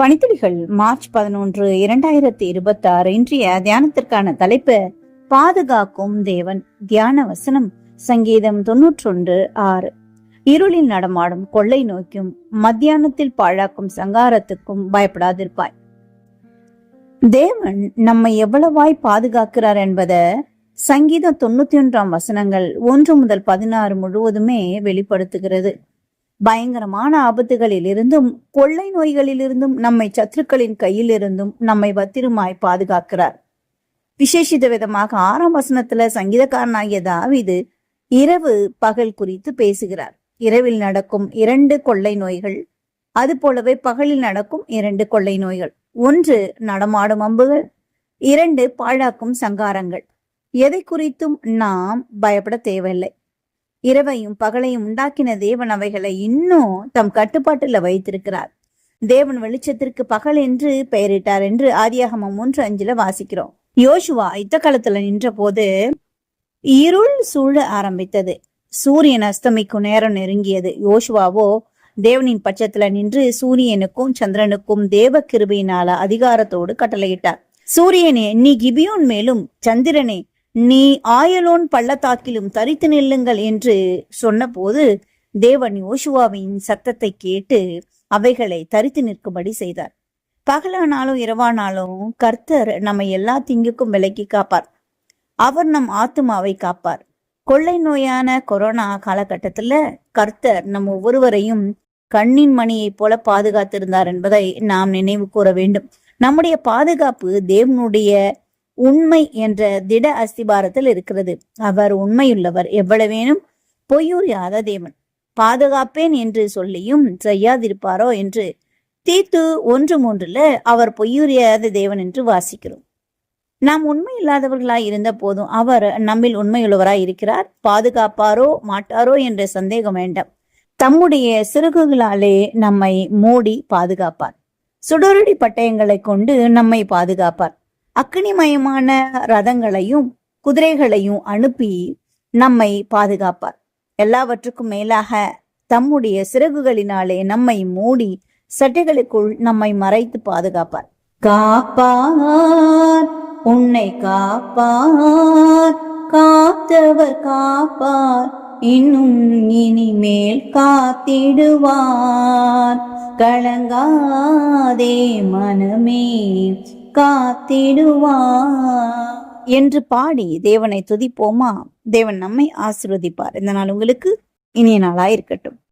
பனித்துளிகள் March 11 2026. இன்றைய தியானத்திற்கான தலைப்பு பாதுகாக்கும் தேவன். தியான வசனம் சங்கீதம் 91:6. இருளில் நடமாடும் கொள்ளை நோய்க்கும் மத்தியானத்தில் பாழாக்கும் சங்காரத்துக்கும் பயப்படாதிருப்பாய். தேவன் நம்மை எவ்வளவாய் பாதுகாக்கிறார் என்பதை சங்கீதம் 91 வசனங்கள் 1 முதல் 16 முழுவதுமே வெளிப்படுத்துகிறது. பயங்கரமான ஆபத்துகளில் இருந்தும் கொள்ளை நோய்களில் இருந்தும் நம்மை சத்துருக்களின் கையில் இருந்தும் நம்மை பத்திரமாய் பாதுகாக்கிறார். விசேஷித்த விதமாக 6ஆம் வசனத்துல சங்கீதக்காரனாகிய தாவீது இரவு பகல் குறித்து பேசுகிறார். இரவில் நடக்கும் 2 கொள்ளை நோய்கள், அது போலவே பகலில் நடக்கும் 2 கொள்ளை நோய்கள். 1 நடமாடும் அம்புகள், 2 பாழாக்கும் சங்காரங்கள். எதை குறித்தும் நாம் பயப்பட தேவையில்லை. இரவையும் பகலையும் உண்டாக்கின தேவன் அவைகளை இன்னும் தம் கட்டுப்பாட்டுல வைத்திருக்கிறார். தேவன் வெளிச்சத்திற்கு பகல் என்று பெயரிட்டார் என்று ஆதியாகமம் 1:5 வாசிக்கிறோம். யோசுவா யுத்த காலத்துல நின்ற போது இருள் சூழ ஆரம்பித்தது. சூரியன் அஸ்தமிக்கும் நேரம் நெருங்கியது. யோசுவாவோ தேவனின் பட்சத்துல நின்று சூரியனுக்கும் சந்திரனுக்கும் தேவ கிருபையினால அதிகாரத்தோடு கட்டளையிட்டார். சூரியனே, நீ கிபியோன் மேலும், சந்திரனே, நீ ஆயலோன் பள்ளத்தாக்கிலும் தரித்து நில்லுங்கள் என்று சொன்ன போது தேவன் யோசுவாவின் சத்தத்தை கேட்டு அவைகளை தரித்து நிற்கும்படி செய்தார். பகலானாலும் இரவானாலும் கர்த்தர் நம்மை எல்லா தீங்குக்கும் விலக்கி காப்பார். அவர் நம் ஆத்துமாவை காப்பார். கொள்ளை நோயான கொரோனா காலகட்டத்துல கர்த்தர் நம் ஒவ்வொருவரையும் கண்ணின் மணியை போல பாதுகாத்திருந்தார் என்பதை நாம் நினைவு கூற வேண்டும். நம்முடைய பாதுகாப்பு தேவனுடைய உண்மை என்ற திட அஸ்திபாரத்தில் இருக்கிறது. அவர் உண்மையுள்ளவர், எவ்வளவேனும் பொய்யுறியாத தேவன். பாதுகாப்பேன் என்று சொல்லியும் செய்யாதிருப்பாரோ என்று தீத்து 1:3 அவர் பொய்யுறியாத தேவன் என்று வாசிக்கிறோம். நாம் உண்மை இல்லாதவர்களாய் இருந்த போதும் அவர் நம்மில் உண்மையுள்ளவராய் இருக்கிறார். பாதுகாப்பாரோ மாட்டாரோ என்ற சந்தேகம் வேண்டாம். தம்முடைய சிறகுகளாலே நம்மை மூடி பாதுகாப்பார். சுடரடி பட்டயங்களை கொண்டு நம்மை பாதுகாப்பார். அக்கினிமயமான ரதங்களையும் குதிரைகளையும் அனுப்பி நம்மை பாதுகாப்பார். எல்லாவற்றுக்கும் மேலாக தம்முடைய சிறகுகளினாலே நம்மை மூடி சட்டைகளுக்குள் நம்மை மறைத்து பாதுகாப்பார். காப்பார், உன்னை காப்பார், காத்தவர் காப்பார், இன்னும் இனிமேல் காத்திடுவார். கலங்காதே மனமே, காத்திடுவார் என்று பாடி தேவனை துதிப்போமா? தேவன் நம்மை ஆசீர்வதிப்பார். இந்த நாள் உங்களுக்கு இனிய நாளாயிருக்கட்டும்.